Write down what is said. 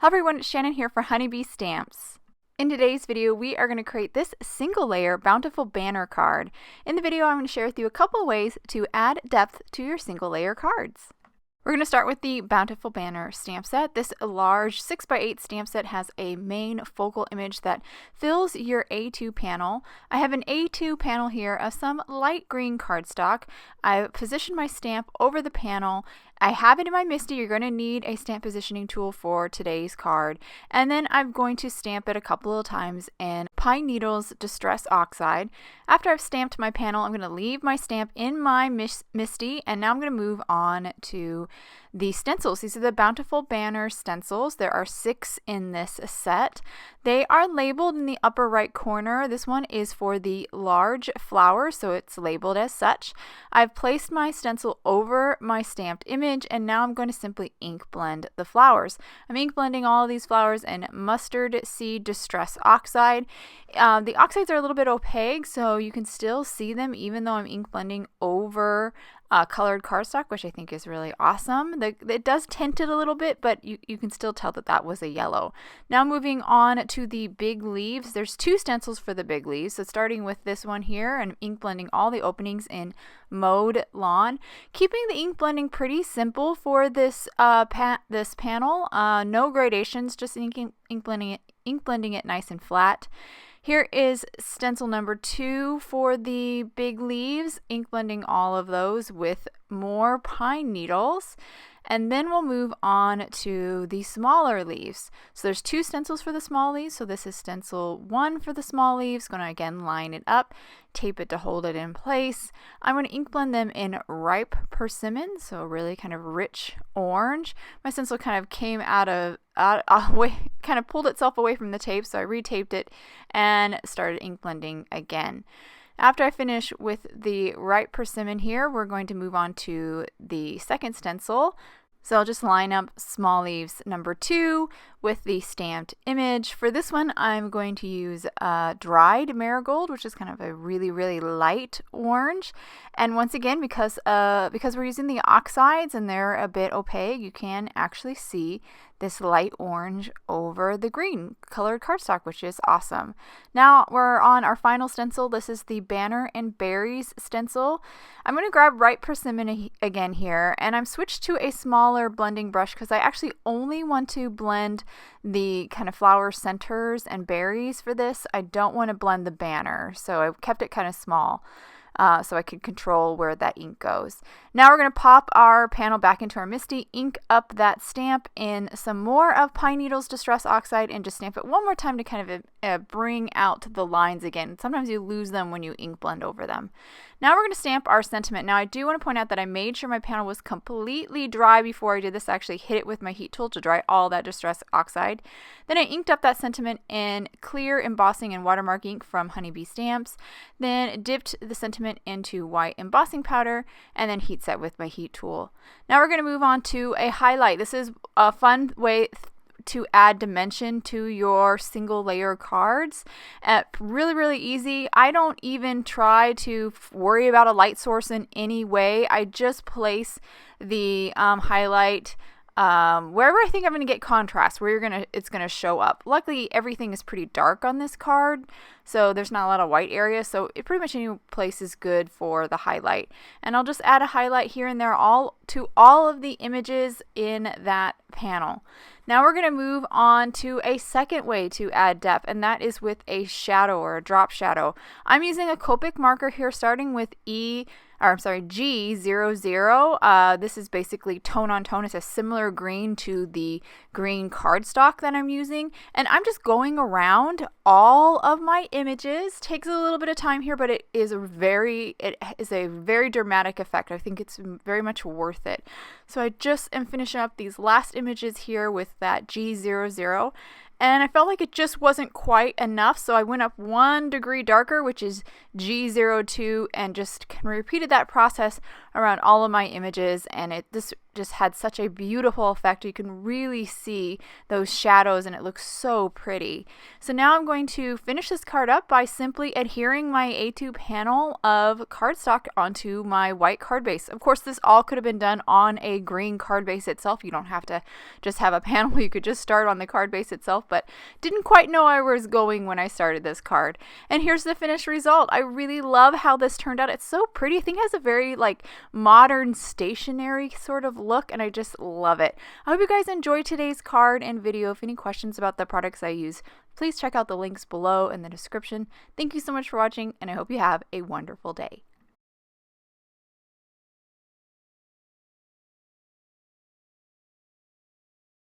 Hello everyone, it's Shannon here for Honeybee Stamps. In today's video, we are going to create this single layer Bountiful Banner card. In the video, I'm going to share with you a couple ways to add depth to your single layer cards. We're going to start with the Bountiful Banner stamp set. This large 6x8 stamp set has a main focal image that fills your A2 panel. I have an A2 panel here of some light green cardstock. I've positioned my stamp over the panel. I have it in my MISTI. You're going to need a stamp positioning tool for today's card. And then I'm going to stamp it a couple of times in Pine Needles Distress Oxide. After I've stamped my panel, I'm going to leave my stamp in my MISTI, and now I'm going to move on to the stencils. These are the Bountiful Banner stencils. There are 6 in this set. They are labeled in the upper right corner. This one is for the large flower, so it's labeled as such. I've placed my stencil over my stamped image, and now I'm going to simply ink blend the flowers. I'm ink blending all of these flowers in Mustard Seed Distress Oxide. The oxides are a little bit opaque, so you can still see them even though I'm ink blending over colored cardstock, which I think is really awesome. It does tint it a little bit, but you can still tell that that was a yellow. Now moving on to the big leaves. There's 2 stencils for the big leaves. So starting with this one here, and ink blending all the openings in Mode Lawn. Keeping the ink blending pretty simple for this this panel. No gradations, just ink blending it nice and flat. Here is stencil number 2 for the big leaves, ink blending all of those with more pine needles. And then we'll move on to the smaller leaves. So there's 2 stencils for the small leaves. So this is stencil 1 for the small leaves. Going to again line it up, tape it to hold it in place. I'm going to ink blend them in Ripe Persimmon, so really kind of rich orange. My stencil kind of came kind of pulled itself away from the tape, so I retaped it and started ink blending again. After I finish with the Ripe Persimmon here, we're going to move on to the second stencil. So I'll just line up small leaves number 2 with the stamped image. For this one, I'm going to use dried marigold, which is kind of a really, really light orange. And once again, because we're using the oxides and they're a bit opaque, you can actually see this light orange over the green colored cardstock, which is awesome. Now we're on our final stencil. This is the Banner and Berries stencil. I'm going to grab Ripe Persimmon again here, and I'm switched to a smaller blending brush because I actually only want to blend the kind of flower centers and berries for this. I don't want to blend the banner, so I kept it kind of small. So I could control where that ink goes. Now we're going to pop our panel back into our MISTI, ink up that stamp in some more of Pine Needles Distress Oxide, and just stamp it one more time to kind of bring out the lines again. Sometimes you lose them when you ink blend over them. Now we're going to stamp our sentiment. Now I do want to point out that I made sure my panel was completely dry before I did this. I actually hit it with my heat tool to dry all that Distress Oxide. Then I inked up that sentiment in clear embossing and watermark ink from Honeybee Stamps. Then dipped the sentiment into white embossing powder and then heat set with my heat tool. Now we're going to move on to a highlight. This is a fun way to add dimension to your single layer cards. Really, really easy. I don't even try to worry about a light source in any way. I just place the highlight wherever I think I'm going to get contrast, where it's going to show up. Luckily, everything is pretty dark on this card, so there's not a lot of white area, so pretty much any place is good for the highlight. And I'll just add a highlight here and there to all of the images in that panel. Now we're going to move on to a second way to add depth, and that is with a shadow or a drop shadow. I'm using a Copic marker here, starting with G00. This is basically tone on tone. It's a similar green to the green cardstock that I'm using, and I'm just going around all of my images. Takes a little bit of time here, but it is a very dramatic effect. I think it's very much worth it. So I just am finishing up these last images here with that G00. And I felt like it just wasn't quite enough, so I went up 1 degree darker, which is G02, and just repeated that process around all of my images. And just had such a beautiful effect. You can really see those shadows and it looks so pretty. So now I'm going to finish this card up by simply adhering my A2 panel of cardstock onto my white card base. Of course, this all could have been done on a green card base itself. You don't have to just have a panel. You could just start on the card base itself, but didn't quite know where I was going when I started this card. And here's the finished result. I really love how this turned out. It's so pretty. I think it has a very like modern stationery sort of look, and I just love it. I hope you guys enjoyed today's card and video. If any questions about the products I use, please check out the links below in the description. Thank you so much for watching, and I hope you have a wonderful day.